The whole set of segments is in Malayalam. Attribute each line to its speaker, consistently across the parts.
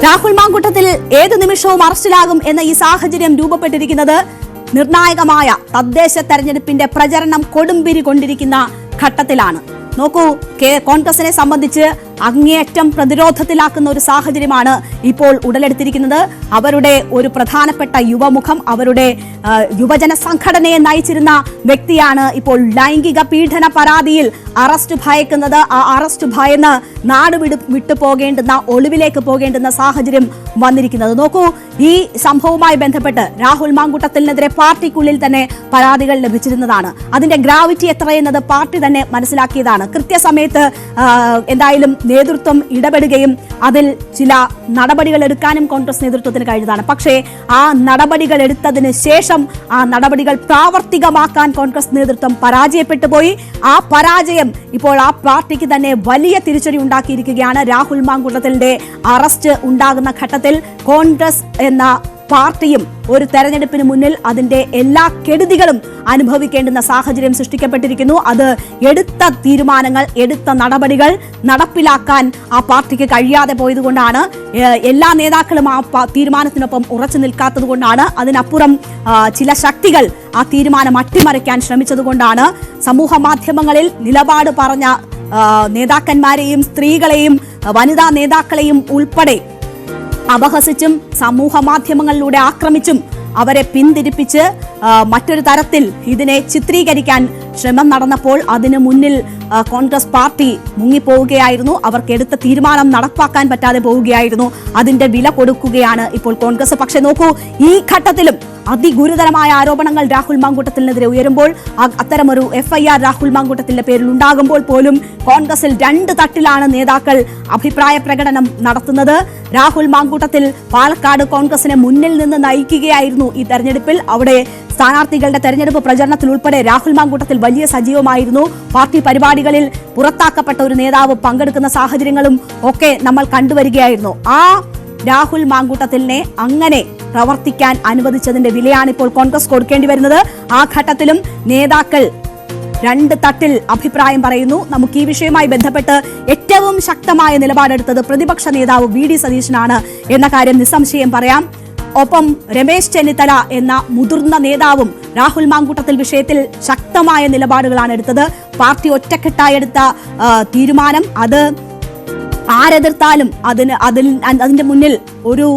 Speaker 1: രാഹുൽ മാങ്കൂട്ടത്തിൽ ഏതു നിമിഷവും അറസ്റ്റിലാകും എന്ന ഈ സാഹചര്യം രൂപപ്പെട്ടിരിക്കുന്നത് നിർണായകമായ തദ്ദേശ തെരഞ്ഞെടുപ്പിന്റെ പ്രചരണം കൊടുമ്പിരി കൊണ്ടിരിക്കുന്ന ഘട്ടത്തിലാണ്. നോക്കൂ, കോൺഗ്രസിനെ സംബന്ധിച്ച് അങ്ങേയറ്റം പ്രതിരോധത്തിലാക്കുന്ന ഒരു സാഹചര്യമാണ് ഇപ്പോൾ ഉടലെടുത്തിരിക്കുന്നത്. അവരുടെ ഒരു പ്രധാനപ്പെട്ട യുവമുഖം, അവരുടെ യുവജന സംഘടനയെ നയിച്ചിരുന്ന വ്യക്തിയാണ് ഇപ്പോൾ ലൈംഗിക പീഡന പരാതിയിൽ അറസ്റ്റ് ഭയക്കുന്നത്. ആ അറസ്റ്റ് ഭയന്ന് നാട് വിട്ടു പോകേണ്ടുന്ന, ഒളിവിലേക്ക് പോകേണ്ടുന്ന സാഹചര്യം വന്നിരിക്കുന്നത്. നോക്കൂ, ഈ സംഭവവുമായി ബന്ധപ്പെട്ട് രാഹുൽ മാങ്കൂട്ടത്തിനെതിരെ പാർട്ടിക്കുള്ളിൽ തന്നെ പരാതികൾ ലഭിച്ചിരുന്നതാണ്. അതിന്റെ ഗ്രാവിറ്റി എത്രയെന്നത് പാർട്ടി തന്നെ മനസ്സിലാക്കിയതാണ്. കൃത്യസമയത്ത് എന്തായാലും നേതൃത്വം ഇടപെടുകയും അതിൽ ചില നടപടികൾ എടുക്കാനും കോൺഗ്രസ് നേതൃത്വത്തിന് കഴിഞ്ഞതാണ്. പക്ഷേ ആ നടപടികൾ എടുത്തതിന് ശേഷം ആ നടപടികൾ പ്രാവർത്തികമാക്കാൻ കോൺഗ്രസ് നേതൃത്വം പരാജയപ്പെട്ടു പോയി. ആ പരാജയം ഇപ്പോൾ ആ പാർട്ടിക്ക് തന്നെ വലിയ തിരിച്ചടി ഉണ്ടാക്കിയിരിക്കുകയാണ്. രാഹുൽ മാങ്കൂട്ടത്തിന്റെ അറസ്റ്റ് ഉണ്ടാകുന്ന ഘട്ടത്തിൽ കോൺഗ്രസ് എന്ന പാർട്ടിയും ഒരു തെരഞ്ഞെടുപ്പിന് മുന്നിൽ അതിന്റെ എല്ലാ കെടുതികളും അനുഭവിക്കേണ്ടുന്ന സാഹചര്യം സൃഷ്ടിക്കപ്പെട്ടിരിക്കുന്നു. അത് എടുത്ത തീരുമാനങ്ങൾ, എടുത്ത നടപടികൾ നടപ്പിലാക്കാൻ ആ പാർട്ടിക്ക് കഴിയാതെ പോയതുകൊണ്ടാണ്. എല്ലാ നേതാക്കളും ആ തീരുമാനത്തിനൊപ്പം ഉറച്ചു നിൽക്കാത്തത് കൊണ്ടാണ്. അതിനപ്പുറം ചില ശക്തികൾ ആ തീരുമാനം അട്ടിമറിക്കാൻ ശ്രമിച്ചതുകൊണ്ടാണ്. സമൂഹ മാധ്യമങ്ങളിൽ നിലപാട് പറഞ്ഞ നേതാക്കന്മാരെയും സ്ത്രീകളെയും വനിതാ നേതാക്കളെയും ഉൾപ്പെടെ അപഹസിച്ചും സമൂഹ മാധ്യമങ്ങളിലൂടെ ആക്രമിച്ചും അവരെ പിന്തിരിപ്പിച്ച് മറ്റൊരു തരത്തിൽ ഇതിനെ ചിത്രീകരിക്കാൻ ശ്രമം നടന്നപ്പോൾ അതിന് മുന്നിൽ കോൺഗ്രസ് പാർട്ടി മുങ്ങിപ്പോവുകയായിരുന്നു. അവർക്ക് എടുത്ത തീരുമാനം നടപ്പാക്കാൻ പറ്റാതെ പോവുകയായിരുന്നു. അതിന്റെ വില കൊടുക്കുകയാണ് ഇപ്പോൾ കോൺഗ്രസ്. പക്ഷെ നോക്കൂ, ഈ ഘട്ടത്തിലും അതിഗുരുതരമായ ആരോപണങ്ങൾ രാഹുൽ മാങ്കൂട്ടത്തിനെതിരെ ഉയരുമ്പോൾ, അത്തരമൊരു FIR രാഹുൽ മാങ്കൂട്ടത്തിന്റെ പേരിൽ ഉണ്ടാകുമ്പോൾ പോലും കോൺഗ്രസിൽ രണ്ട് തട്ടിലാണ് നേതാക്കൾ അഭിപ്രായ പ്രകടനം നടത്തുന്നത്. രാഹുൽ മാങ്കൂട്ടത്തിൽ പാലക്കാട് കോൺഗ്രസിനെ മുന്നിൽ നിന്ന് നയിക്കുകയായിരുന്നു ഈ തെരഞ്ഞെടുപ്പിൽ. അവിടെ സ്ഥാനാർത്ഥികളുടെ തെരഞ്ഞെടുപ്പ് പ്രചരണത്തിൽ ഉൾപ്പെടെ രാഹുൽ മാങ്കൂട്ടത്തിൽ വലിയ സജീവമായിരുന്നു. പാർട്ടി പരിപാടികളിൽ പുറത്താക്കപ്പെട്ട ഒരു നേതാവ് പങ്കെടുക്കുന്ന സാഹചര്യങ്ങളും ഒക്കെ നമ്മൾ കണ്ടുവരികയായിരുന്നു. ആ രാഹുൽ മാങ്കൂട്ടത്തിനെ അങ്ങനെ പ്രവർത്തിക്കാൻ അനുവദിച്ചതിന്റെ വിലയാണ് ഇപ്പോൾ കോൺഗ്രസ് കൊടുക്കേണ്ടി വരുന്നത്. ആ ഘട്ടത്തിലും നേതാക്കൾ രണ്ട് തട്ടിൽ അഭിപ്രായം പറയുന്നു. നമുക്ക് ഈ വിഷയവുമായി ബന്ധപ്പെട്ട് ഏറ്റവും ശക്തമായ നിലപാടെടുത്തത് പ്രതിപക്ഷ നേതാവ് VD സതീശനാണ് എന്ന കാര്യം നിസ്സംശയം പറയാം. ഒപ്പം രമേശ് ചെന്നിത്തല എന്ന മുതിർന്ന നേതാവും രാഹുൽ മാങ്കൂട്ടത്തിൽ വിഷയത്തിൽ ശക്തമായ നിലപാടുകളാണ് എടുത്തത്. പാർട്ടി ഒറ്റക്കെട്ടായി എടുത്ത തീരുമാനം അത് ആരെതിർത്താലും അതിന്റെ മുന്നിൽ ഒരു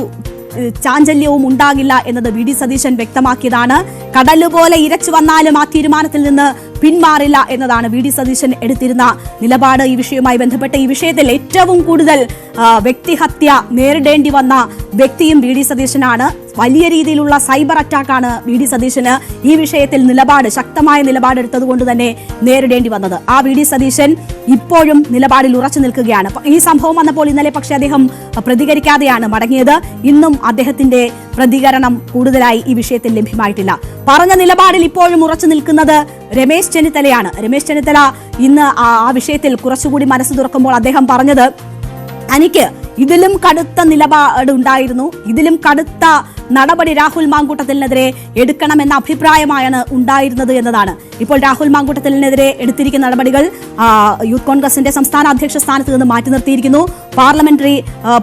Speaker 1: ചാഞ്ചല്യവും ഉണ്ടാകില്ല എന്നത് VD സതീശൻ വ്യക്തമാക്കിയതാണ്. കടലുപോലെ ഇരച്ചു വന്നാലും ആ തീരുമാനത്തിൽ നിന്ന് പിന്മാറില്ല എന്നതാണ് VD സതീശൻ എടുത്തിരുന്ന നിലപാട്. ഈ വിഷയവുമായി ബന്ധപ്പെട്ട് ഈ വിഷയത്തിൽ ഏറ്റവും കൂടുതൽ വ്യക്തിഹത്യ നേരിടേണ്ടി വന്ന വ്യക്തിയും VD സതീശനാണ്. വലിയ രീതിയിലുള്ള സൈബർ അറ്റാക്കാണ് VD സതീശന് ഈ വിഷയത്തിൽ ശക്തമായ നിലപാടെടുത്തത് കൊണ്ട് തന്നെ നേരിടേണ്ടി വന്നത്. ആ VD സതീശൻ ഇപ്പോഴും നിലപാടിൽ ഉറച്ചു നിൽക്കുകയാണ്. ഈ സംഭവം വന്നപ്പോൾ ഇന്നലെ പക്ഷേ അദ്ദേഹം പ്രതികരിക്കാതെയാണ് മടങ്ങിയത്. ഇന്നും അദ്ദേഹത്തിന്റെ പ്രതികരണം കൂടുതലായി ഈ വിഷയത്തിൽ ലഭ്യമായിട്ടില്ല. പറഞ്ഞ നിലപാടിൽ ഇപ്പോഴും ഉറച്ചു നിൽക്കുന്നത് രമേശ് ചെന്നിത്തലയാണ്. രമേശ് ചെന്നിത്തല ഇന്ന് ആ വിഷയത്തിൽ കുറച്ചുകൂടി മനസ്സ് തുറക്കുമ്പോൾ അദ്ദേഹം പറഞ്ഞത്, എനിക്ക് ഇതിലും കടുത്ത നിലപാടുണ്ടായിരുന്നു, ഇതിലും കടുത്ത നടപടി രാഹുൽ മാങ്കൂട്ടത്തിനെതിരെ എടുക്കണമെന്ന അഭിപ്രായമാണ് ഉണ്ടായിരുന്നത് എന്നതാണ്. ഇപ്പോൾ രാഹുൽ മാങ്കൂട്ടത്തിനെതിരെ എടുത്തിരിക്കുന്ന നടപടികൾ യൂത്ത് കോൺഗ്രസിന്റെ സംസ്ഥാന അധ്യക്ഷ സ്ഥാനത്ത് നിന്ന് മാറ്റി നിർത്തിയിരിക്കുന്നു, പാർലമെന്ററി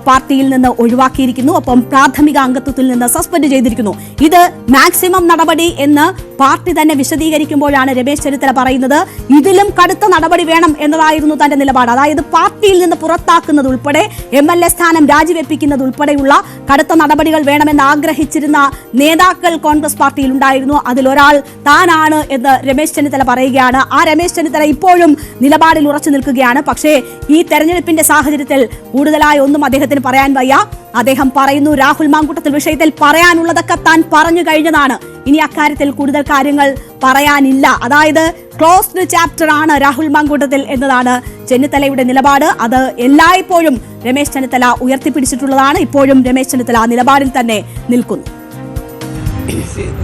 Speaker 1: പാർട്ടിയിൽ നിന്ന് ഒഴിവാക്കിയിരിക്കുന്നു, ഒപ്പം പ്രാഥമിക അംഗത്വത്തിൽ നിന്ന് സസ്പെൻഡ് ചെയ്തിരിക്കുന്നു. ഇത് മാക്സിമം നടപടി എന്ന് പാർട്ടി തന്നെ വിശദീകരിക്കുമ്പോഴാണ് രമേശ് ചെന്നിത്തല പറയുന്നത് ഇതിലും കടുത്ത നടപടി വേണം എന്നതായിരുന്നു തന്റെ നിലപാട്. അതായത് പാർട്ടിയിൽ നിന്ന് പുറത്താക്കുന്നത് ഉൾപ്പെടെ MLA സ്ഥാനം രാജിവെപ്പിക്കുന്നത് ഉൾപ്പെടെയുള്ള കടുത്ത നടപടികൾ വേണമെന്ന് ആഗ്രഹിച്ചിരുന്ന നേതാക്കൾ കോൺഗ്രസ് പാർട്ടിയിൽ ഉണ്ടായിരുന്നു. അതിലൊരാൾ താനാണ് എന്ന് രമേശ് ചെന്നിത്തല പറയുകയാണ്. ആ രമേശ് ചെന്നിത്തല ഇപ്പോഴും നിലപാടിൽ ഉറച്ചു നിൽക്കുകയാണ്. പക്ഷേ ഈ തെരഞ്ഞെടുപ്പിന്റെ സാഹചര്യത്തിൽ കൂടുതലായി ഒന്നും അദ്ദേഹത്തിന് പറയാൻ വയ്യ. അദ്ദേഹം പറയുന്നു, രാഹുൽ മാങ്കൂട്ടത്തിൽ വിഷയത്തിൽ പറയാനുള്ളതൊക്കെ താൻ പറഞ്ഞു കഴിഞ്ഞതാണ്, ഇനി അക്കാര്യത്തിൽ കൂടുതൽ കാര്യങ്ങൾ പറയാനില്ല. അതായത് ക്ലോസ്ഡ് ചാപ്റ്റർ ആണ് രാഹുൽ മാങ്കൂട്ടത്തിൽ എന്നതാണ് ചെന്നിത്തലയുടെ നിലപാട്. അത് എല്ലായ്പ്പോഴും രമേശ് ചെന്നിത്തല ഉയർത്തിപ്പിടിച്ചിട്ടുള്ളതാണ്. ഇപ്പോഴും രമേശ് ചെന്നിത്തല ആ നിലപാടിൽ തന്നെ നിൽക്കുന്നു.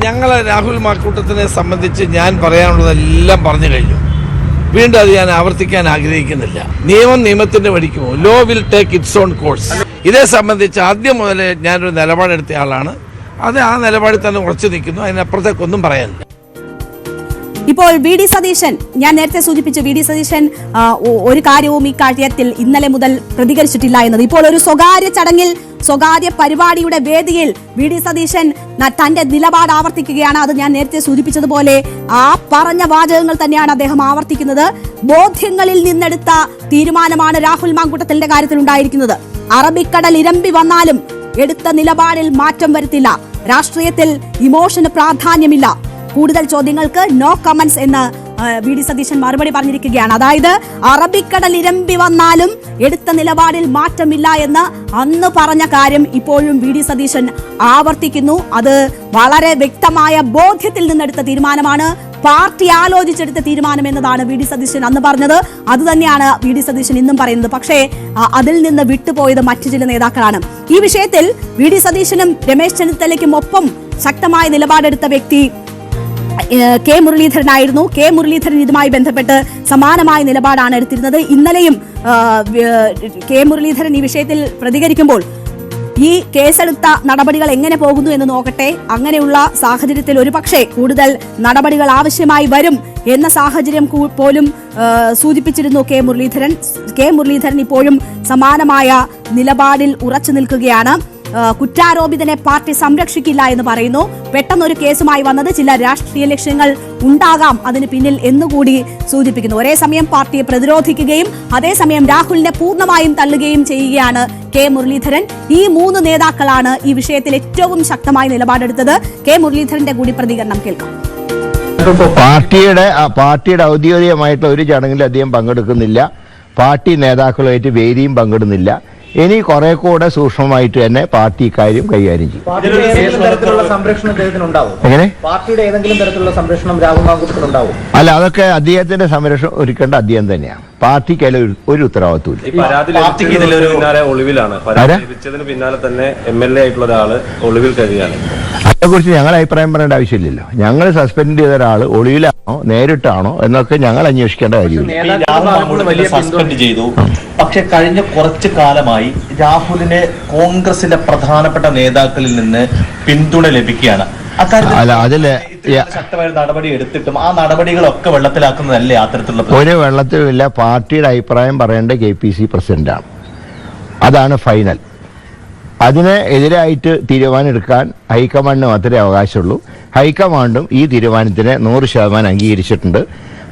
Speaker 2: ഞങ്ങൾ രാഹുൽ മാങ്കൂട്ടത്തിനെ സംബന്ധിച്ച് ഞാൻ പറയാനുള്ളതെല്ലാം പറഞ്ഞു കഴിഞ്ഞു. വീണ്ടും അത് ഞാൻ ആവർത്തിക്കാൻ ആഗ്രഹിക്കുന്നില്ല. നിയമത്തിന്റെ വഴിക്കുമോ, law will take its own course. ഇതേ സംബന്ധിച്ച് ആദ്യം മുതൽ ഞാനൊരു നിലപാടെടുത്ത ആളാണ്. അത് ആ നിലപാടിൽ തന്നെ ഉറച്ചു നിൽക്കുന്നു. അതിനപ്പുറത്തേക്കൊന്നും പറയാനില്ല.
Speaker 1: ഇപ്പോൾ വി ഡി സതീശൻ, ഞാൻ നേരത്തെ സൂചിപ്പിച്ചു, വി ഡി സതീശൻ ഒരു കാര്യവും ഈ കാര്യത്തിൽ ഇന്നലെ മുതൽ പ്രതികരിച്ചിട്ടില്ല എന്നത്. ഇപ്പോൾ ഒരു സ്വകാര്യ ചടങ്ങിൽ, സ്വകാര്യ പരിപാടിയുടെ വേദിയിൽ വി ഡി സതീശൻ തന്റെ നിലപാട് ആവർത്തിക്കുകയാണ്. അത് ഞാൻ നേരത്തെ സൂചിപ്പിച്ചതുപോലെ ആ പറഞ്ഞ വാചകങ്ങൾ തന്നെയാണ് അദ്ദേഹം ആവർത്തിക്കുന്നത്. ബോധ്യങ്ങളിൽ നിന്നെടുത്ത തീരുമാനമാണ് രാഹുൽ മാങ്കൂട്ടത്തിന്റെ കാര്യത്തിൽ ഉണ്ടായിരിക്കുന്നത്. അറബിക്കടൽ ഇരമ്പി വന്നാലും എടുത്ത നിലപാടിൽ മാറ്റം വരുത്തില്ല. രാഷ്ട്രീയത്തിൽ ഇമോഷന് പ്രാധാന്യമില്ല. കൂടുതൽ ചോദ്യങ്ങൾക്ക് നോ കമന്റ്സ് എന്ന് വി ഡി സതീശൻ മറുപടി പറഞ്ഞിരിക്കുകയാണ്. അതായത് അറബിക്കടൽ ഇരമ്പി വന്നാലും എടുത്ത നിലപാടിൽ മാറ്റമില്ല എന്ന് അന്ന് പറഞ്ഞ കാര്യം ഇപ്പോഴും വി ഡി സതീശൻ ആവർത്തിക്കുന്നു. അത് വളരെ വ്യക്തമായ ബോധ്യത്തിൽ നിന്നെടുത്ത തീരുമാനമാണ്, പാർട്ടി ആലോചിച്ചെടുത്ത തീരുമാനം എന്നതാണ് വി ഡി സതീശൻ അന്ന് പറഞ്ഞത്. അത് തന്നെയാണ് വി ഡി സതീശൻ ഇന്നും പറയുന്നത്. പക്ഷേ അതിൽ നിന്ന് വിട്ടുപോയത് മറ്റു ചില നേതാക്കളാണ്. ഈ വിഷയത്തിൽ വി ഡി സതീശനും രമേശ് ചെന്നിത്തലയ്ക്കും ഒപ്പം ശക്തമായ നിലപാടെടുത്ത വ്യക്തി കെ മുരളീധരനായിരുന്നു. കെ മുരളീധരൻ ഇതുമായി ബന്ധപ്പെട്ട് സമാനമായ നിലപാടാണ് എടുത്തിരുന്നത്. ഇന്നലെയും കെ മുരളീധരൻ ഈ വിഷയത്തിൽ പ്രതികരിക്കുമ്പോൾ ഈ കേസെടുത്ത നടപടികൾ എങ്ങനെ പോകുന്നു എന്ന് നോക്കട്ടെ, അങ്ങനെയുള്ള സാഹചര്യത്തിൽ ഒരുപക്ഷെ കൂടുതൽ നടപടികൾ ആവശ്യമായി വരും എന്ന സാഹചര്യം പോലും സൂചിപ്പിച്ചിരുന്നു കെ മുരളീധരൻ. കെ മുരളീധരൻ ഇപ്പോഴും സമാനമായ നിലപാടിൽ ഉറച്ചു നിൽക്കുകയാണ്. കുറ്റാരോപിതനെ പാർട്ടി സംരക്ഷിക്കില്ല എന്ന് പറയുന്നു. പെട്ടെന്നൊരു കേസുമായി വന്നത് ചില രാഷ്ട്രീയ ലക്ഷ്യങ്ങൾ ഉണ്ടാകാം അതിന് പിന്നിൽ എന്നുകൂടി സൂചിപ്പിക്കുന്നു. ഒരേ സമയം പാർട്ടിയെ പ്രതിരോധിക്കുകയും അതേസമയം രാഹുലിനെ പൂർണ്ണമായും തള്ളുകയും ചെയ്യുകയാണ് കെ മുരളീധരൻ. ഈ മൂന്ന് നേതാക്കളാണ് ഈ വിഷയത്തിൽ ഏറ്റവും ശക്തമായ നിലപാടെടുത്തത്. കെ മുരളീധരന്റെ കൂടി പ്രതികരണം കേൾക്കാം.
Speaker 3: പാർട്ടിയുടെ ഔദ്യോഗികമായിട്ടുള്ള ഒരു ചടങ്ങിൽ അദ്ദേഹം പങ്കെടുക്കുന്നില്ല. പാർട്ടി നേതാക്കളുമായിട്ട് വേദിയും പങ്കിടുന്നില്ല. ഇനി കുറെ കൂടെ സൂക്ഷ്മമായിട്ട് തന്നെ പാർട്ടി ഇക്കാര്യം കൈകാര്യം ചെയ്യും. എങ്ങനെ
Speaker 4: പാർട്ടിയുടെ ഏതെങ്കിലും തരത്തിലുള്ള സംരക്ഷണം രാഹുൽ മാങ്കൂട്ടത്തിനുണ്ടാവും?
Speaker 3: അല്ല, അതൊക്കെ അദ്ദേഹത്തിന്റെ സംരക്ഷണം ഒരുക്കേണ്ട അദ്ദേഹം തന്നെയാണ്. പാർട്ടിക്ക് അതിൽ ഒരു ഉത്തരവാദിത്വമില്ല.
Speaker 5: ഒളിവിലാണ് പിന്നാലെ തന്നെ MLA ആയിട്ടുള്ള ഒരാള് ഒളിവിൽ കഴിയാണ്.
Speaker 3: അതിനെക്കുറിച്ച് ഞങ്ങൾ അഭിപ്രായം പറയേണ്ട ആവശ്യമില്ലല്ലോ. ഞങ്ങൾ സസ്പെൻഡ് ചെയ്ത ഒരാൾ ഒളിവിലാണോ നേരിട്ടാണോ എന്നൊക്കെ ഞങ്ങൾ അന്വേഷിക്കേണ്ട കാര്യമില്ല.
Speaker 4: സസ്പെൻഡ് ചെയ്തു. പക്ഷെ കഴിഞ്ഞ കുറച്ചു കാലമായി രാഹുലിന് കോൺഗ്രസിന്റെ പ്രധാനപ്പെട്ട നേതാക്കളിൽ നിന്ന് പിന്തുണ ലഭിക്കുകയാണ്. ശക്തമായ നടപടി എടുത്തിട്ടും ആ നടപടികളൊക്കെ വെള്ളത്തിലാക്കുന്നതല്ലേ അത്തരത്തിലുള്ള?
Speaker 3: ഒരു വെള്ളത്തിലുമില്ല. പാർട്ടിയുടെ അഭിപ്രായം പറയേണ്ട KPC പ്രസിഡന്റാണ്. അതാണ് ഫൈനൽ. അതിന് എതിരായിട്ട് തീരുമാനം എടുക്കാൻ ഹൈക്കമാൻഡിന് മാത്രമേ അവകാശമുള്ളൂ. ഹൈക്കമാൻഡും ഈ തീരുമാനത്തിന് 100% അംഗീകരിച്ചിട്ടുണ്ട്.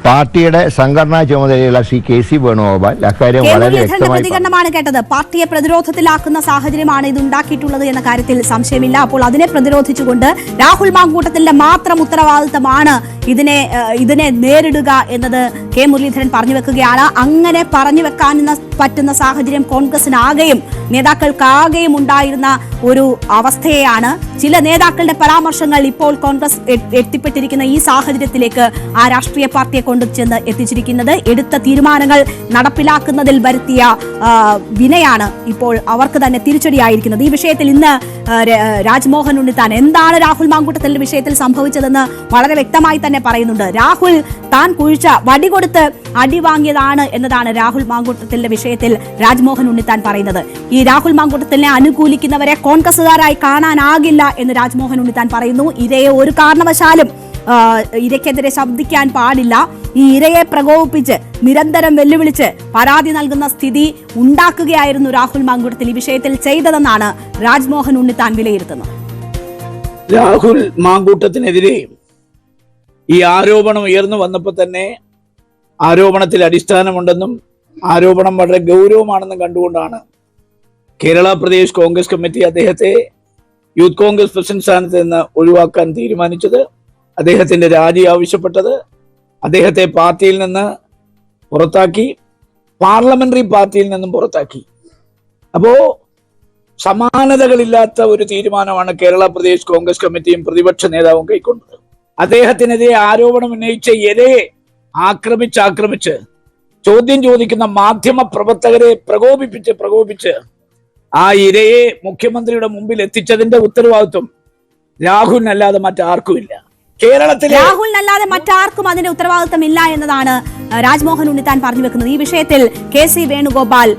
Speaker 3: പാർട്ടിയുടെ സംഘടനാ ചുമതലയുള്ള ശ്രീ KC വേണുഗോപാൽ അക്കാര്യം വളരെ വ്യക്തമായി
Speaker 1: പ്രതികരണമാണ് കേട്ടത്. പാർട്ടിയെ പ്രതിരോധത്തിലാക്കുന്ന സാഹചര്യമാണ് ഇത് ഉണ്ടാക്കിയിട്ടുള്ളത് എന്ന കാര്യത്തിൽ സംശയമില്ല. അപ്പോൾ അതിനെ പ്രതിരോധിച്ചുകൊണ്ട് രാഹുൽ മാങ്കൂട്ടത്തിന്റെ മാത്രം ഉത്തരവാദിത്തമാണ് ഇതിനെ നേരിടുക എന്നത് കെ മുരളീധരൻ പറഞ്ഞു വെക്കുകയാണ്. അങ്ങനെ പറഞ്ഞു വെക്കാൻ പറ്റുന്ന സാഹചര്യം കോൺഗ്രസിനാകെയും നേതാക്കൾക്കാകെയും ഉണ്ടായിരുന്ന ഒരു അവസ്ഥയെയാണ് ചില നേതാക്കളുടെ പരാമർശങ്ങൾ ഇപ്പോൾ കോൺഗ്രസ് എത്തിപ്പെട്ടിരിക്കുന്ന ഈ സാഹചര്യത്തിലേക്ക് ആ രാഷ്ട്രീയ പാർട്ടിയെ കൊണ്ടുചെന്ന് എത്തിച്ചിരിക്കുന്നത്. എടുത്ത തീരുമാനങ്ങൾ നടപ്പിലാക്കുന്നതിൽ വരുത്തിയ വിനയാണ് ഇപ്പോൾ അവർക്ക് തന്നെ തിരിച്ചടിയായിരിക്കുന്നത്. ഈ വിഷയത്തിൽ ഇന്ന് രാജ്മോഹൻ ഉണ്ണിത്താൻ എന്താണ് രാഹുൽ മാങ്കൂട്ടത്തിന്റെ വിഷയത്തിൽ സംഭവിച്ചതെന്ന് വളരെ വ്യക്തമായി തന്നെ പറയുന്നുണ്ട്. രാഹുൽ താൻ കുഴിച്ച വടി കൊടുത്ത് അടി വാങ്ങിയതാണ് എന്നതാണ് രാഹുൽ മാങ്കൂട്ടത്തിന്റെ വിഷയത്തിൽ രാജ്മോഹൻ ഉണ്ണിത്താൻ പറയുന്നത്. ഈ രാഹുൽ മാങ്കൂട്ടത്തിനെ അനുകൂലിക്കുന്നവരെ കോൺഗ്രസുകാരായി കാണാനാകില്ല എന്ന് രാജ്മോഹൻ ഉണ്ണിത്താൻ പറയുന്നു. ഇരയെ ഒരു കാരണവശാലും ഇരയ്ക്കെതിരെ ശബ്ദിക്കാൻ പാടില്ല. ഈ ഇരയെ പ്രകോപിപ്പിച്ച് നിരന്തരം വെല്ലുവിളിച്ച് പരാതി നൽകുന്ന സ്ഥിതി ഉണ്ടാക്കുകയായിരുന്നു രാഹുൽ മാങ്കൂട്ടത്തിൽ ഈ വിഷയത്തിൽ ചെയ്തതെന്നാണ് രാജ്മോഹൻ ഉണ്ണിത്താൻ വിലയിരുത്തുന്നത്.
Speaker 6: രാഹുൽ മാങ്കൂട്ടത്തിനെതിരെ ഈ ആരോപണം ഉയർന്നു വന്നപ്പോൾ തന്നെ ആരോപണത്തിൽ അടിസ്ഥാനമുണ്ടെന്നും ആരോപണം വളരെ ഗൗരവമാണെന്നും കണ്ടുകൊണ്ടാണ് കേരള പ്രദേശ് കോൺഗ്രസ് കമ്മിറ്റി അദ്ദേഹത്തെ യൂത്ത് കോൺഗ്രസ് പ്രസിഡന്റ് സ്ഥാനത്ത് നിന്ന് ഒഴിവാക്കാൻ തീരുമാനിച്ചത്, അദ്ദേഹത്തിന്റെ രാജി ആവശ്യപ്പെട്ടത്, അദ്ദേഹത്തെ പാർട്ടിയിൽ നിന്ന് പുറത്താക്കി, പാർലമെന്ററി പാർട്ടിയിൽ നിന്നും പുറത്താക്കി. അപ്പോ സമാനതകളില്ലാത്ത ഒരു തീരുമാനമാണ് കേരള പ്രദേശ് കോൺഗ്രസ് കമ്മിറ്റിയും പ്രതിപക്ഷ നേതാവും കൈക്കൊണ്ടത്. അദ്ദേഹത്തിനെതിരെ ആരോപണം ഉന്നയിച്ച ഇരയെ ആക്രമിച്ച് ചോദ്യം ചോദിക്കുന്ന മാധ്യമ പ്രവർത്തകരെ പ്രകോപിപ്പിച്ച് ആ ഇരയെ മുഖ്യമന്ത്രിയുടെ മുമ്പിൽ എത്തിച്ചതിന്റെ ഉത്തരവാദിത്വം രാഹുലിനല്ലാതെ മറ്റാർക്കുമില്ല.
Speaker 1: രാഹുലിനല്ലാതെ മറ്റാർക്കും അതിന്റെ ഉത്തരവാദിത്തം ഇല്ല എന്നതാണ് രാജ്മോഹൻ ഉണ്ണിത്താൻ പറഞ്ഞു വെക്കുന്നത്. ഈ വിഷയത്തിൽ KC വേണുഗോപാൽ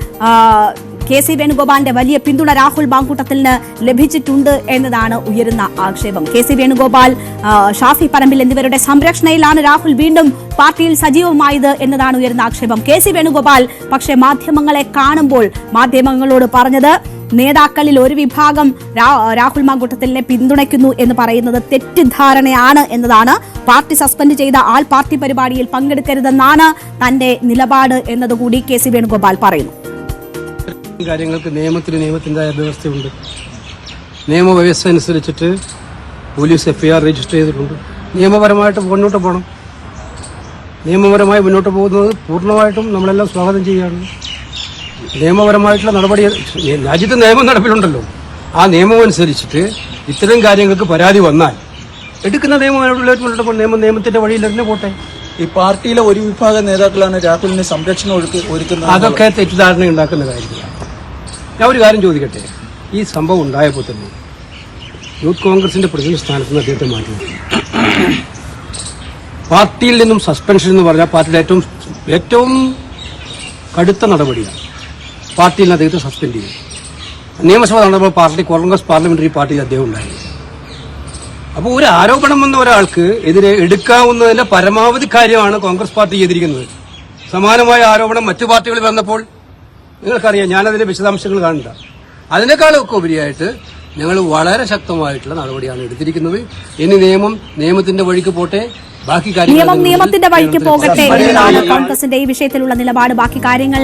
Speaker 1: KC വേണുഗോപാലിന്റെ വലിയ പിന്തുണ രാഹുൽ മാങ്കൂട്ടത്തിന് ലഭിച്ചിട്ടുണ്ട് എന്നതാണ് ഉയരുന്ന ആക്ഷേപം. KC വേണുഗോപാൽ, ഷാഫി പറമ്പിൽ എന്നിവരുടെ സംരക്ഷണയിലാണ് രാഹുൽ വീണ്ടും പാർട്ടിയിൽ സജീവമായത് എന്നതാണ് ഉയരുന്ന ആക്ഷേപം. KC വേണുഗോപാൽ പക്ഷേ മാധ്യമങ്ങളെ കാണുമ്പോൾ മാധ്യമങ്ങളോട് പറഞ്ഞത് നേതാക്കളിൽ ഒരു വിഭാഗം രാഹുൽ മാങ്കൂട്ടത്തിലിനെ പിന്തുണയ്ക്കുന്നു എന്ന് പറയുന്നത് തെറ്റിദ്ധാരണയാണ് എന്നതാണ്. പാർട്ടി സസ്പെൻഡ് ചെയ്ത ആൾ പാർട്ടി പരിപാടിയിൽ പങ്കെടുക്കരുതെന്നാണ് തന്റെ നിലപാട് എന്നതുകൂടി KC വേണുഗോപാൽ പറയുന്നു.
Speaker 7: കാര്യങ്ങൾക്ക് നിയമത്തിൻ്റെതായ വ്യവസ്ഥയുണ്ട്. നിയമവ്യവസ്ഥ അനുസരിച്ചിട്ട് പോലീസ് FIR രജിസ്റ്റർ ചെയ്തിട്ടുണ്ട്. നിയമപരമായിട്ട് മുന്നോട്ട് പോകണം. നിയമപരമായി മുന്നോട്ട് പോകുന്നത് പൂർണ്ണമായിട്ടും നമ്മളെല്ലാം സ്വാഗതം ചെയ്യുകയാണ്. നിയമപരമായിട്ടുള്ള നടപടി രാജ്യത്ത് നിയമം നടപ്പിലുണ്ടല്ലോ. ആ നിയമം അനുസരിച്ചിട്ട് ഇത്തരം കാര്യങ്ങൾക്ക് പരാതി വന്നാൽ എടുക്കുന്ന നിയമത്തിന്റെ വഴിയിൽ തന്നെ പോട്ടെ.
Speaker 8: ഈ പാർട്ടിയിലെ ഒരു വിഭാഗം നേതാക്കളാണ് രാഹുലിന് സംരക്ഷണം ഒരുക്കുന്നത്.
Speaker 7: അതൊക്കെ തെറ്റിദ്ധാരണ ഉണ്ടാക്കുന്ന കാര്യങ്ങളാണ്. ഞാൻ ഒരു കാര്യം ചോദിക്കട്ടെ. ഈ സംഭവം ഉണ്ടായപ്പോൾ തന്നെ യൂത്ത് കോൺഗ്രസിന്റെ പ്രസിഡന്റ് സ്ഥാനത്ത് നിന്ന് അദ്ദേഹത്തെ മാറ്റി. പാർട്ടിയിൽ നിന്നും സസ്പെൻഷൻ എന്ന് പറഞ്ഞാൽ പാർട്ടിയുടെ ഏറ്റവും കടുത്ത നടപടിയാണ്. പാർട്ടിയിൽ നിന്ന് അദ്ദേഹത്തെ സസ്പെൻഡ് ചെയ്തു. നിയമസഭ നടന്നപ്പോൾ കോൺഗ്രസ് പാർലമെന്ററി പാർട്ടിയിൽ അദ്ദേഹം ഉണ്ടായിരുന്നു. അപ്പോൾ ഒരു ആരോപണം വന്ന ഒരാൾക്ക് എതിരെ എടുക്കാവുന്നതിന്റെ പരമാവധി കാര്യമാണ് കോൺഗ്രസ് പാർട്ടി ചെയ്തിരിക്കുന്നത്. സമാനമായ ആരോപണം മറ്റു പാർട്ടികളിൽ വന്നപ്പോൾ നിങ്ങൾക്കറിയാം, ഞാനതിന്റെ വിശദാംശങ്ങൾ കാണണ്ട. അതിനേക്കാളൊക്കെ ഉപരിയായിട്ട് ഞങ്ങൾ വളരെ ശക്തമായിട്ടുള്ള നടപടിയാണ് എടുത്തിരിക്കുന്നത്. ഇനി നിയമത്തിന്റെ വഴിക്ക് പോട്ടെ, ബാക്കി
Speaker 1: നിയമം നിയമത്തിന്റെ വഴിക്ക് പോകട്ടെ എന്നതാണ് കോൺഗ്രസിന്റെ ഈ വിഷയത്തിലുള്ള നിലപാട്. ബാക്കി കാര്യങ്ങൾ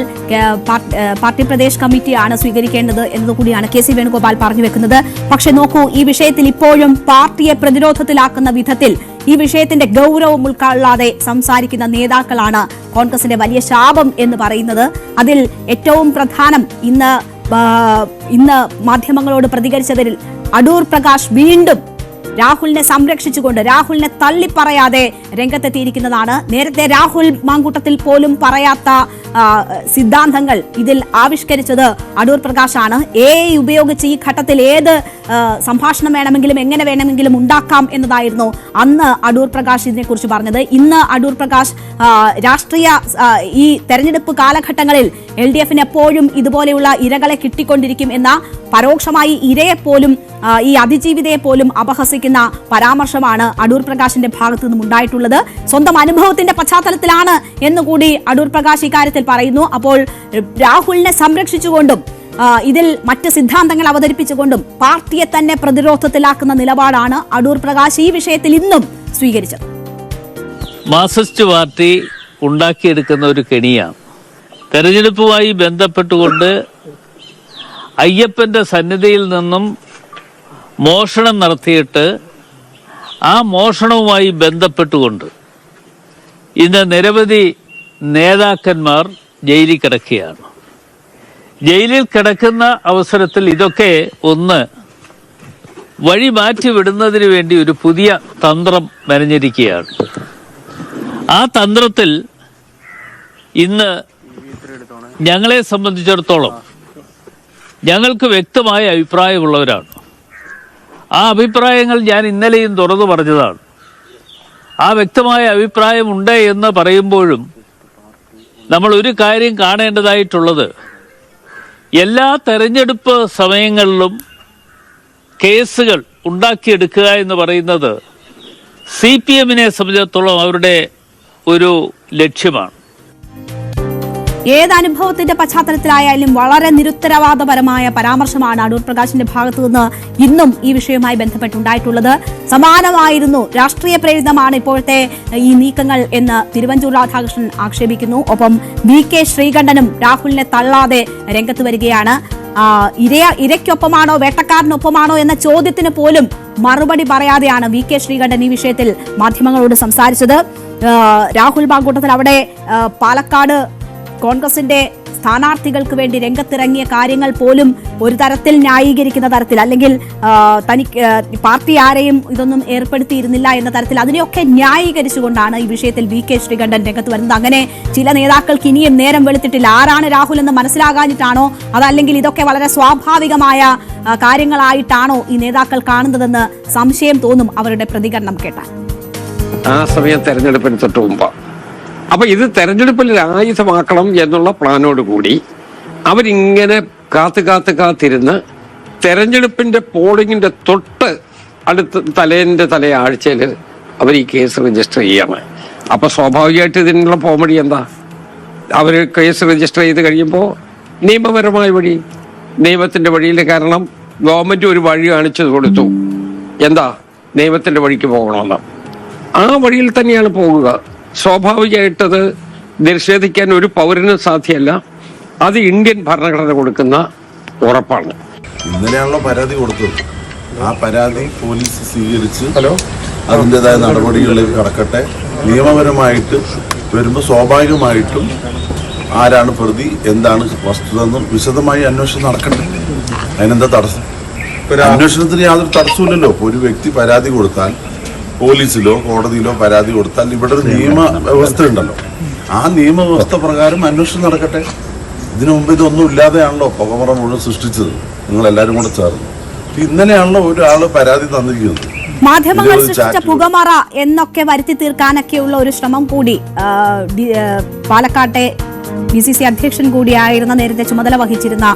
Speaker 1: പാർട്ടി പ്രദേശ് കമ്മിറ്റിയാണ് സ്വീകരിക്കേണ്ടത് എന്നതുകൂടിയാണ് KC വേണുഗോപാൽ പറഞ്ഞു വെക്കുന്നത്. പക്ഷെ നോക്കൂ, ഈ വിഷയത്തിൽ ഇപ്പോഴും പാർട്ടിയെ പ്രതിരോധത്തിലാക്കുന്ന വിധത്തിൽ ഈ വിഷയത്തിന്റെ ഗൗരവം ഉൾക്കൊള്ളാതെ സംസാരിക്കുന്ന നേതാക്കളാണ് കോൺഗ്രസിന്റെ വലിയ ശാപം എന്ന് പറയുന്നത്. അതിൽ ഏറ്റവും പ്രധാനം ഇന്ന് മാധ്യമങ്ങളോട് പ്രതികരിച്ചതിൽ അടൂർ പ്രകാശ് വീണ്ടും രാഹുലിനെ സംരക്ഷിച്ചുകൊണ്ട് രാഹുലിനെ തള്ളിപ്പറയാതെ രംഗത്തെത്തിയിരിക്കുന്നതാണ്. നേരത്തെ രാഹുൽ മാങ്കൂട്ടത്തിൽ പോലും പറയാത്ത സിദ്ധാന്തങ്ങൾ ഇതിൽ ആവിഷ്കരിച്ചത് അടൂർ പ്രകാശാണ്. AI ഉപയോഗിച്ച് ഈ ഘട്ടത്തിൽ ഏത് സംഭാഷണം വേണമെങ്കിലും എങ്ങനെ വേണമെങ്കിലും ഉണ്ടാക്കാം എന്നതായിരുന്നു അന്ന് അടൂർ പ്രകാശ് ഇതിനെക്കുറിച്ച് പറഞ്ഞത്. ഇന്ന് അടൂർ പ്രകാശ് ഈ തെരഞ്ഞെടുപ്പ് കാലഘട്ടങ്ങളിൽ LDFന് എപ്പോഴും ഇതുപോലെയുള്ള ഇരകളെ കിട്ടിക്കൊണ്ടിരിക്കും എന്ന, പരോക്ഷമായി ഇരയെപ്പോലും ഈ അതിജീവിതയെപ്പോലും അപഹസിക്കുന്ന പരാമർശമാണ് അടൂർ പ്രകാശിന്റെ ഭാഗത്തു നിന്നും ഉണ്ടായിട്ടുള്ളത്. സ്വന്തം അനുഭവത്തിന്റെ പശ്ചാത്തലത്തിലാണ് എന്നുകൂടി അടൂർ പ്രകാശ് ഇക്കാര്യത്തിൽ പറയുന്നു. അപ്പോൾ രാഹുലിനെ സംരക്ഷിച്ചുകൊണ്ടും ഇതിൽ മറ്റ് സിദ്ധാന്തങ്ങൾ അവതരിപ്പിച്ചുകൊണ്ടും പാർട്ടിയെ തന്നെ പ്രതിരോധത്തിലാക്കുന്ന നിലപാടാണ് അടൂർ പ്രകാശ് ഈ വിഷയത്തിൽ ഇന്നും സ്വീകരിച്ചത്.
Speaker 9: മാർക്സിസ്റ്റ് പാർട്ടി ഉണ്ടാക്കിയെടുക്കുന്ന ഒരു കെണിയാണ്. തെരഞ്ഞെടുപ്പുമായി ബന്ധപ്പെട്ടുകൊണ്ട് അയ്യപ്പന്റെ സന്നിധിയിൽ നിന്നും മോഷണം നടത്തിയിട്ട് ആ മോഷണവുമായി ബന്ധപ്പെട്ടുകൊണ്ട് ഇന്ന് നിരവധി നേതാക്കന്മാർ ജയിലിൽ കിടക്കുകയാണ്. ജയിലിൽ കിടക്കുന്ന അവസരത്തിൽ ഇതൊക്കെ ഒന്ന് വഴി മാറ്റിവിടുന്നതിന് വേണ്ടി ഒരു പുതിയ തന്ത്രം മെനഞ്ഞിരിക്കുകയാണ്. ആ തന്ത്രത്തിൽ ഇന്ന് ഞങ്ങളെ സംബന്ധിച്ചിടത്തോളം ഞങ്ങൾക്ക് വ്യക്തമായ അഭിപ്രായമുള്ളവരാണ്. ആ അഭിപ്രായങ്ങൾ ഞാൻ ഇന്നലെയും തുറന്നു പറഞ്ഞതാണ്. ആ വ്യക്തമായ അഭിപ്രായമുണ്ട് എന്ന് പറയുമ്പോഴും നമ്മൾ ഒരു കാര്യം കാണേണ്ടതായിട്ടുള്ളത്, എല്ലാ തെരഞ്ഞെടുപ്പ് സമയങ്ങളിലും കേസുകൾ ഉണ്ടാക്കിയെടുക്കുക എന്ന് പറയുന്നത് CPMനെ സംബന്ധിച്ചിടത്തോളം അവരുടെ ഒരു ലക്ഷ്യമാണ്.
Speaker 1: ഏത് അനുഭവത്തിന്റെ പശ്ചാത്തലത്തിലായാലും വളരെ നിരുത്തരവാദപരമായ പരാമർശമാണ് അടൂർ പ്രകാശിന്റെ ഭാഗത്തു നിന്ന് ഇന്നും ഈ വിഷയവുമായി ബന്ധപ്പെട്ടുണ്ടായിട്ടുള്ളത്. സമാനമായിരുന്നു, രാഷ്ട്രീയ പ്രേരിതമാണ് ഇപ്പോഴത്തെ ഈ നീക്കങ്ങൾ എന്ന് തിരുവഞ്ചൂർ രാധാകൃഷ്ണൻ ആക്ഷേപിക്കുന്നു. ഒപ്പം VK ശ്രീകണ്ഠനും രാഹുലിനെ തള്ളാതെ രംഗത്ത് വരികയാണ്. ഇരയ്ക്കൊപ്പമാണോ വേട്ടക്കാരനൊപ്പമാണോ എന്ന ചോദ്യത്തിന് പോലും മറുപടി പറയാതെയാണ് VK ശ്രീകണ്ഠൻ ഈ വിഷയത്തിൽ മാധ്യമങ്ങളോട് സംസാരിച്ചത്. രാഹുൽ മാങ്കൂട്ടത്തിൽ അവിടെ പാലക്കാട് കോൺഗ്രസിന്റെ സ്ഥാനാർത്ഥികൾക്ക് വേണ്ടി രംഗത്തിറങ്ങിയ കാര്യങ്ങൾ പോലും ഒരു തരത്തിൽ ന്യായീകരിക്കുന്ന തരത്തിൽ, അല്ലെങ്കിൽ പാർട്ടി ആരെയും ഇതൊന്നും ഏർപ്പെടുത്തിയിരുന്നില്ല എന്ന തരത്തിൽ അതിനെയൊക്കെ ന്യായീകരിച്ചുകൊണ്ടാണ് ഈ വിഷയത്തിൽ VK ശ്രീകണ്ഠൻ രംഗത്ത് വരുന്നത്. അങ്ങനെ ചില നേതാക്കൾക്ക് ഇനിയും നേരം വെളുത്തിട്ടില്ല. ആരാണ് രാഹുൽ എന്ന് മനസ്സിലാകാഞ്ഞിട്ടാണോ, അതല്ലെങ്കിൽ ഇതൊക്കെ വളരെ സ്വാഭാവികമായ കാര്യങ്ങളായിട്ടാണോ ഈ നേതാക്കൾ കാണുന്നതെന്ന് സംശയം തോന്നും അവരുടെ പ്രതികരണം കേട്ടാൽ.
Speaker 10: ആ സമയം തെരഞ്ഞെടുപ്പിന് തൊട്ട് മുമ്പ് അപ്പൊ ഇത് തെരഞ്ഞെടുപ്പിൽ ആയുധമാക്കണം എന്നുള്ള പ്ലാനോട് കൂടി അവരിങ്ങനെ കാത്തിരുന്ന് തെരഞ്ഞെടുപ്പിന്റെ പോളിംഗിന്റെ തൊട്ട് അടുത്ത തലയാഴ്ചയിൽ അവർ ഈ കേസ് രജിസ്റ്റർ ചെയ്യാണ്. അപ്പൊ സ്വാഭാവികമായിട്ട് ഇതിനുള്ള പോംവഴി എന്താ? അവർ കേസ് രജിസ്റ്റർ ചെയ്ത് കഴിയുമ്പോൾ നിയമപരമായ വഴി, നിയമത്തിന്റെ വഴിയിൽ. കാരണം ഗവൺമെന്റ് ഒരു വഴി കാണിച്ചു കൊടുത്തു, എന്താ നിയമത്തിന്റെ വഴിക്ക് പോകണമെന്ന്. ആ വഴിയിൽ തന്നെയാണ് പോകുക. സ്വാഭാവികമായിട്ടത് നിഷേധിക്കാൻ ഒരു പൗരന് സാധ്യമല്ല. അത് ഇന്ത്യൻ ഭരണഘടന കൊടുക്കുന്ന ഉറപ്പാണ്.
Speaker 11: ഇന്നലെയാണല്ലോ പരാതി കൊടുത്തത്. ആ പരാതി പോലീസ് സ്വീകരിച്ച് അതിൻ്റെതായ നടപടികളിലേക്ക് കടക്കട്ടെ. നിയമപരമായിട്ട് വരുമ്പോൾ സ്വാഭാവികമായിട്ടും ആരാണ് പ്രതി, എന്താണ് വസ്തുത എന്നും വിശദമായി അന്വേഷണം നടക്കട്ടെ. അതിനെന്താ തടസ്സം? അന്വേഷണത്തിന് യാതൊരു തടസ്സമില്ലല്ലോ. ഒരു വ്യക്തി പരാതി കൊടുത്താൽ, പോലീസിലോ കോടതിയിലോ പരാതി കൊടുത്താൽ ഇവിടെ ഒരു നിയമ വ്യവസ്ഥ ഉണ്ടല്ലോ. ആ നിയമവ്യവസ്ഥ പ്രകാരം അന്വേഷണം നടക്കട്ടെ. ഇതിനു മുമ്പ് ഇതൊന്നും ഇല്ലാതെയാണല്ലോ പുകമറ മുഴുവൻ സൃഷ്ടിച്ചത്, നിങ്ങളെല്ലാവരും കൂടെ ചേർന്ന്. ഇന്നലെയാണല്ലോ ഒരാൾ പരാതി തന്നിരിക്കുന്നത്.
Speaker 1: മാധ്യമങ്ങൾ സൃഷ്ടിച്ച പുകമറ എന്നൊക്കെ വരുത്തി തീർക്കാനൊക്കെയുള്ള ഒരു ശ്രമം കൂടി പാലക്കാട്ടെ DCC അധ്യക്ഷൻ കൂടിയായിരുന്ന, നേരത്തെ ചുമതല വഹിച്ചിരുന്ന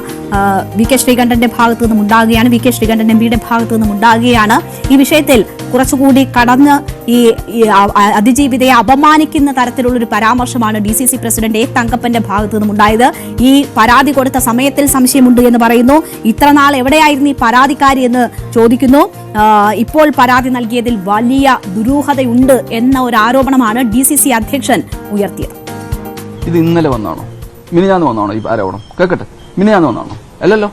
Speaker 1: വി കെ ശ്രീകണ്ഠന്റെ ഭാഗത്തു നിന്നും ഉണ്ടാകുകയാണ്. വി കെ ശ്രീകണ്ഠൻ MPയുടെ ഭാഗത്തു നിന്നും ഉണ്ടാകുകയാണ്. ഈ വിഷയത്തിൽ കുറച്ചുകൂടി കടന്ന് ഈ അതിജീവിതയെ അപമാനിക്കുന്ന തരത്തിലുള്ളൊരു പരാമർശമാണ് DCC പ്രസിഡന്റ് A തങ്കപ്പന്റെ ഭാഗത്തു നിന്നും ഉണ്ടായത്. ഈ പരാതി കൊടുത്ത സമയത്തിൽ സംശയമുണ്ട് എന്ന് പറയുന്നു. ഇത്ര നാൾ എവിടെയായിരുന്നു ഈ പരാതിക്കാരി എന്ന് ചോദിക്കുന്നു. ഇപ്പോൾ പരാതി നൽകിയതിൽ വലിയ ദുരൂഹതയുണ്ട് എന്ന ഒരു ആരോപണമാണ് DCC അധ്യക്ഷൻ ഉയർത്തിയത്.
Speaker 8: ഇത് ഇന്നലെ വന്നാണോ, മിനിഞ്ഞാന്ന് വന്നാണോ ഈ ആരോപണം? കേൾക്കട്ടെ, മിനിഞ്ഞാന്ന് വന്നാണോ? അല്ലല്ലോ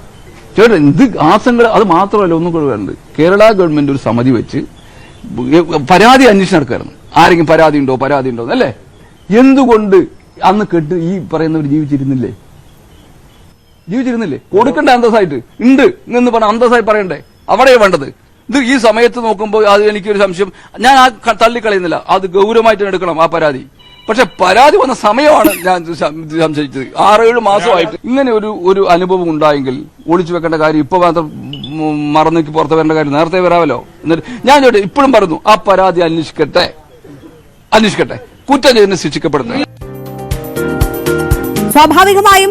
Speaker 8: ചേട്ടാ. എന്ത് ആശങ്ക! അത് മാത്രമല്ല, ഒന്നും കൂടെ വേണ്ടത്, കേരള ഗവൺമെന്റ് ഒരു സമിതി വെച്ച് പരാതി അന്വേഷണം നടക്കായിരുന്നു. ആരെങ്കിലും പരാതി ഉണ്ടോ അല്ലേ? എന്തുകൊണ്ട് അന്ന് കെട്ട് ഈ പറയുന്നവർ ജീവിച്ചിരുന്നില്ലേ? കൊടുക്കണ്ടേ അന്തസ്സായിട്ട്? ഉണ്ട് എന്ന് പറഞ്ഞ അന്തസ്സായി പറയണ്ടേ? അവിടെയാ വേണ്ടത്. ഇത് ഈ സമയത്ത് നോക്കുമ്പോൾ അത് എനിക്കൊരു സംശയം, ഞാൻ ആ തള്ളിക്കളയുന്നില്ല, അത് ഗൗരവമായിട്ട് എടുക്കണം ആ പരാതി. പക്ഷെ പരാതി വന്ന സമയമാണ് ഞാൻ സംശയിച്ചത്. 6-7 മാസമായിട്ട് ഇങ്ങനെ ഒരു അനുഭവം ഉണ്ടായെങ്കിൽ ഒളിച്ചു വെക്കേണ്ട കാര്യം ഇപ്പൊ മാത്രം മറന്നേക്ക് പുറത്ത് വരേണ്ട കാര്യം നേരത്തെ വരാമല്ലോ. എന്നിട്ട് ഞാൻ ഇപ്പോഴും പറഞ്ഞു, ആ പരാതി അന്വേഷിക്കട്ടെ, കുറ്റം ചെയ്യുന്ന ശിക്ഷിക്കപ്പെടുന്നത്.
Speaker 1: സ്വാഭാവികമായും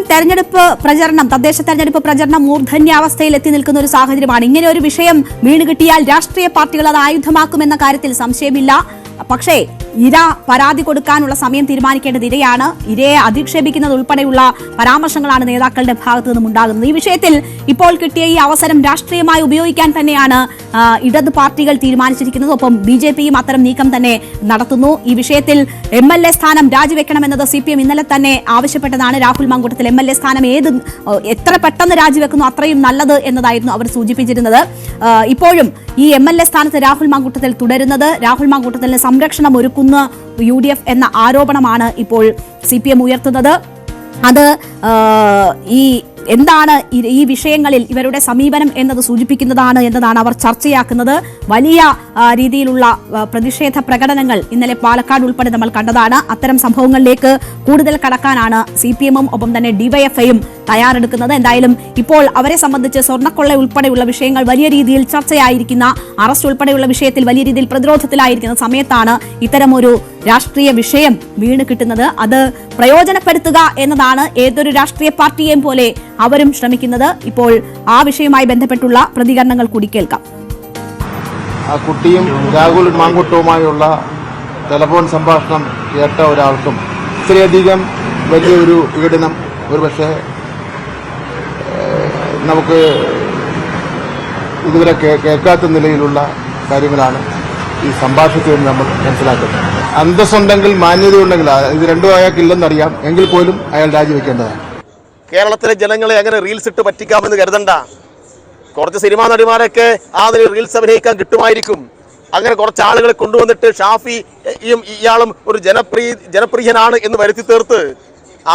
Speaker 1: തദ്ദേശ തെരഞ്ഞെടുപ്പ് പ്രചരണം മൂർധന്യാവസ്ഥയിൽ എത്തി നിൽക്കുന്ന ഒരു സാഹചര്യമാണ്. ഇങ്ങനെ ഒരു വിഷയം വീണ് കിട്ടിയാൽ രാഷ്ട്രീയ പാർട്ടികൾ അത് ആയുധമാക്കുമെന്ന കാര്യത്തിൽ സംശയമില്ല. പക്ഷേ ഇര പരാതി കൊടുക്കാനുള്ള സമയം തീരുമാനിക്കേണ്ടത് ഇരയാണ്. ഇരയെ അധിക്ഷേപിക്കുന്നത് ഉൾപ്പെടെയുള്ള പരാമർശങ്ങളാണ് നേതാക്കളുടെ ഭാഗത്തു നിന്നും ഉണ്ടാകുന്നത്. ഈ വിഷയത്തിൽ ഇപ്പോൾ കിട്ടിയ ഈ അവസരം രാഷ്ട്രീയമായി ഉപയോഗിക്കാൻ തന്നെയാണ് ഇടത് പാർട്ടികൾ തീരുമാനിച്ചിരിക്കുന്നത്. ഒപ്പം BJPയും അത്തരം നീക്കം തന്നെ നടത്തുന്നു. ഈ വിഷയത്തിൽ MLA സ്ഥാനം രാജിവെക്കണമെന്നത് CPM ഇന്നലെ തന്നെ ആവശ്യപ്പെട്ടതാണ്. രാഹുൽ മാങ്കൂട്ടത്തിൽ MLA സ്ഥാനം എത്ര പെട്ടെന്ന് രാജിവെക്കുന്നു അത്രയും നല്ലത് എന്നതായിരുന്നു അവർ സൂചിപ്പിച്ചിരുന്നത്. ഇപ്പോഴും ഈ MLA സ്ഥാനത്ത് രാഹുൽ മാങ്കൂട്ടത്തിൽ തുടരുന്നത് രാഹുൽ മാങ്കൂട്ടത്തിന് സംരക്ഷണം ഒരുക്കുന്ന UDF എന്ന ആരോപണമാണ് ഇപ്പോൾ CPM ഉയർത്തുന്നത്. അത് എന്താണ് ഈ വിഷയങ്ങളിൽ ഇവരുടെ സമീപനം എന്നത് സൂചിപ്പിക്കുന്നതാണ് എന്നതാണ് അവർ ചർച്ചയാക്കുന്നത്. വലിയ രീതിയിലുള്ള പ്രതിഷേധ പ്രകടനങ്ങൾ ഇന്നലെ പാലക്കാട് ഉൾപ്പെടെ നമ്മൾ കണ്ടതാണ്. അത്തരം സംഭവങ്ങളിലേക്ക് കൂടുതൽ കടക്കാനാണ് CPMഉം ഒപ്പം തന്നെ DYFIയും തയ്യാറെടുക്കുന്നത്. എന്തായാലും ഇപ്പോൾ അവരെ സംബന്ധിച്ച് സ്വർണ്ണക്കൊള്ള ഉൾപ്പെടെയുള്ള വിഷയങ്ങൾ വലിയ രീതിയിൽ ചർച്ചയായിരിക്കുന്ന, അറസ്റ്റ് ഉൾപ്പെടെയുള്ള വിഷയത്തിൽ വലിയ രീതിയിൽ പ്രതിരോധത്തിലായിരിക്കുന്ന സമയത്താണ് ഇത്തരമൊരു രാഷ്ട്രീയ വിഷയം വീണ് കിട്ടുന്നത്. അത് പ്രയോജനപ്പെടുത്തുക എന്നതാണ് ഏതൊരു രാഷ്ട്രീയ പാർട്ടിയെയും പോലെ അവരും ശ്രമിക്കുന്നത്. ഇപ്പോൾ ആ വിഷയവുമായി ബന്ധപ്പെട്ടുള്ള പ്രതികരണങ്ങൾ കൂടി കേൾക്കാം.
Speaker 3: ആ കുട്ടിയും രാഹുൽ മാങ്കൂട്ടവുമായുള്ള ടെലഫോൺ സംഭാഷണം കേട്ട ഒരാൾക്കും ഇത്രയധികം വലിയൊരു പീഡനം ഒരുപക്ഷെ നമുക്ക് ഇതുവരെ കേൾക്കാത്ത നിലയിലുള്ള കാര്യങ്ങളാണ് ഈ സംഭാഷണത്തിൽ നിന്ന് നമ്മൾ മനസ്സിലാക്കുന്നത്. അന്തസ്സുണ്ടെങ്കിൽ, മാന്യതയുണ്ടെങ്കിൽ, ഇത് രണ്ടും അയാൾക്കില്ലെന്നറിയാം, എങ്കിൽ പോലും അയാൾ രാജിവെക്കേണ്ടതാണ്.
Speaker 12: കേരളത്തിലെ ജനങ്ങളെ അങ്ങനെ റീൽസ് ഇട്ട് പറ്റിക്കാമെന്ന് കരുതണ്ട. കുറച്ച് സിനിമാ നടിമാരൊക്കെ ആ റീൽസ് അഭിനയിക്കാൻ കിട്ടുമായിരിക്കും. അങ്ങനെ കുറച്ച് ആളുകളെ കൊണ്ടുവന്നിട്ട് ഷാഫിയും ഇയാളും ഒരു ജനപ്രിയനാണ് എന്ന് വരുത്തി തീർത്ത്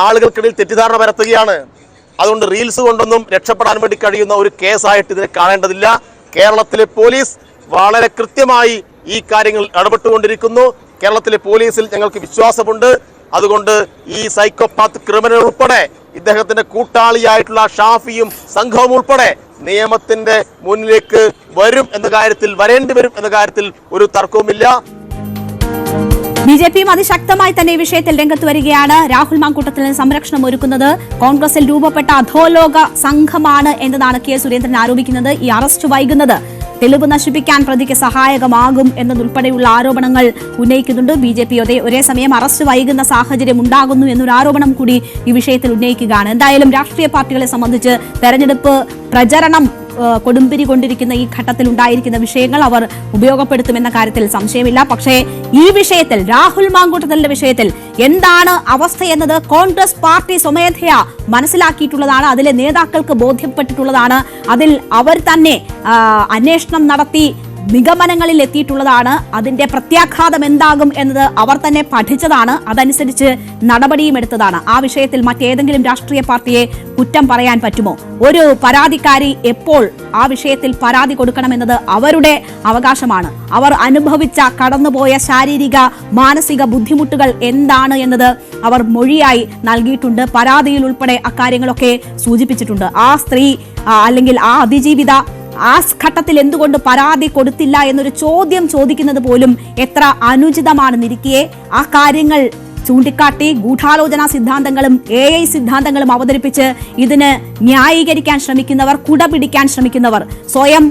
Speaker 12: ആളുകൾക്കിടയിൽ തെറ്റിദ്ധാരണ പരത്തുകയാണ്. അതുകൊണ്ട് റീൽസ് കൊണ്ടൊന്നും രക്ഷപ്പെടാൻ വേണ്ടി കഴിയുന്ന ഒരു കേസായിട്ട് ഇതിനെ കാണേണ്ടതില്ല. കേരളത്തിലെ പോലീസ് വളരെ കൃത്യമായി ഈ കാര്യങ്ങൾ ഇടപെട്ടുകൊണ്ടിരിക്കുന്നു. കേരളത്തിലെ പോലീസിൽ ഞങ്ങൾക്ക് വിശ്വാസമുണ്ട്. അതുകൊണ്ട് ഈ സൈക്കോപാത്ത് ക്രിമിനൽ ഉൾപ്പെടെ ഇദ്ദേഹത്തിന്റെ കൂട്ടാളിയായിട്ടുള്ള ഷാഫിയും സംഘവും ഉൾപ്പെടെ നിയമത്തിന്റെ മുന്നിലേക്ക് വരേണ്ടി വരും എന്ന കാര്യത്തിൽ ഒരു തർക്കവുമില്ല.
Speaker 1: ബിജെപിയും അതിശക്തമായി തന്നെ ഈ വിഷയത്തിൽ രംഗത്ത് വരികയാണ്. രാഹുൽ മാങ്കൂട്ടത്തിന് സംരക്ഷണം ഒരുക്കുന്നത് കോൺഗ്രസിൽ രൂപപ്പെട്ട അധോലോക സംഘമാണ് എന്നതാണ് കെ സുരേന്ദ്രൻ ആരോപിക്കുന്നത്. ഈ അറസ്റ്റ് വൈകുന്നത് തെളിവ് നശിപ്പിക്കാൻ പ്രതിക്ക് സഹായകമാകും എന്നതുൾപ്പെടെയുള്ള ആരോപണങ്ങൾ ഉന്നയിക്കുന്നുണ്ട്. ബിജെപി ഒരേ സമയം അറസ്റ്റ് വൈകുന്ന സാഹചര്യം ഉണ്ടാകുന്നു എന്നൊരു ആരോപണം കൂടി ഈ വിഷയത്തിൽ ഉന്നയിക്കുകയാണ്. എന്തായാലും രാഷ്ട്രീയ പാർട്ടികളെ സംബന്ധിച്ച് തെരഞ്ഞെടുപ്പ് പ്രചരണം കൊടുമ്പിരി കൊണ്ടിരിക്കുന്ന ഈ ഘട്ടത്തിൽ ഉണ്ടായിരിക്കുന്ന വിഷയങ്ങൾ അവർ ഉപയോഗപ്പെടുത്തുമെന്ന കാര്യത്തിൽ സംശയമില്ല. പക്ഷേ ഈ വിഷയത്തിൽ രാഹുൽ മാങ്കൂട്ടത്തിന്റെ വിഷയത്തിൽ എന്താണ് അവസ്ഥയെന്നത് കോൺഗ്രസ് പാർട്ടി സ്വമേധയാ മനസ്സിലാക്കിയിട്ടുള്ളതാണ്. അതിലെ നേതാക്കൾക്ക് ബോധ്യപ്പെട്ടിട്ടുള്ളതാണ്. അതിൽ അവർ തന്നെ അന്വേഷണം നടത്തി നിഗമനങ്ങളിൽ എത്തിയിട്ടുള്ളതാണ്. അതിന്റെ പ്രത്യാഘാതം എന്താകും എന്നത് അവർ തന്നെ പഠിച്ചതാണ്. അതനുസരിച്ച് നടപടിയും എടുത്തതാണ്. ആ വിഷയത്തിൽ മറ്റേതെങ്കിലും രാഷ്ട്രീയ പാർട്ടിയെ കുറ്റം പറയാൻ പറ്റുമോ? ഒരു പരാതിക്കാരി എപ്പോൾ ആ വിഷയത്തിൽ പരാതി കൊടുക്കണമെന്നത് അവരുടെ അവകാശമാണ്. അവർ അനുഭവിച്ച കടന്നുപോയ ശാരീരിക മാനസിക ബുദ്ധിമുട്ടുകൾ എന്താണ് എന്നത് അവർ മൊഴിയായി നൽകിയിട്ടുണ്ട്. പരാതിയിൽ ഉൾപ്പെടെ അക്കാര്യങ്ങളൊക്കെ സൂചിപ്പിച്ചിട്ടുണ്ട്. ആ സ്ത്രീ അല്ലെങ്കിൽ ആ അതിജീവിത ആ ഘട്ടത്തിൽ എന്തുകൊണ്ട് പരാതി കൊടുത്തില്ല എന്നൊരു ചോദ്യം ചോദിക്കുന്നത് പോലും എത്ര അനുചിതമാണെന്നിരിക്കെ ആ കാര്യങ്ങൾ ചൂണ്ടിക്കാട്ടി ഗൂഢാലോചനാ സിദ്ധാന്തങ്ങളും AI സിദ്ധാന്തങ്ങളും അവതരിപ്പിച്ച് ഇതിന് ന്യായീകരിക്കാൻ ശ്രമിക്കുന്നവർ, കുടപിടിക്കാൻ ശ്രമിക്കുന്നവർ സ്വയം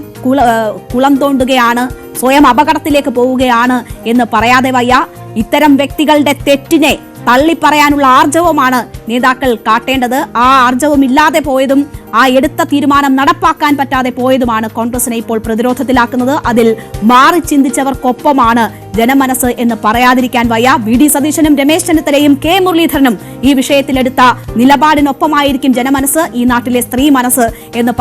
Speaker 1: കുളം തോണ്ടുകയാണ്, സ്വയം അപകടത്തിലേക്ക് പോവുകയാണ് എന്ന് പറയാതെ വയ്യ. ഇത്തരം വ്യക്തികളുടെ തെറ്റിനെ തള്ളിപ്പറയാനുള്ള ആർജവമാണ് നേതാക്കൾ കാട്ടേണ്ടത്. ആ ആർജവം ഇല്ലാതെ പോയതും ആ എടുത്ത തീരുമാനം നടപ്പാക്കാൻ പറ്റാതെ പോയതുമാണ് കോൺഗ്രസിനെ ഇപ്പോൾ പ്രതിരോധത്തിലാക്കുന്നത്. അതിൽ മാറി ചിന്തിച്ചവർക്കൊപ്പമാണ് ജനമനസ് എന്ന് പറയാതിരിക്കാൻ വയ്യ. VD സതീശനും രമേശ് ചെന്നിത്തലയും K മുരളീധരനും ഈ വിഷയത്തിലെടുത്ത നിലപാടിനൊപ്പമായിരിക്കും ജനമനസ്, ഈ നാട്ടിലെ സ്ത്രീ മനസ്സ് എന്ന്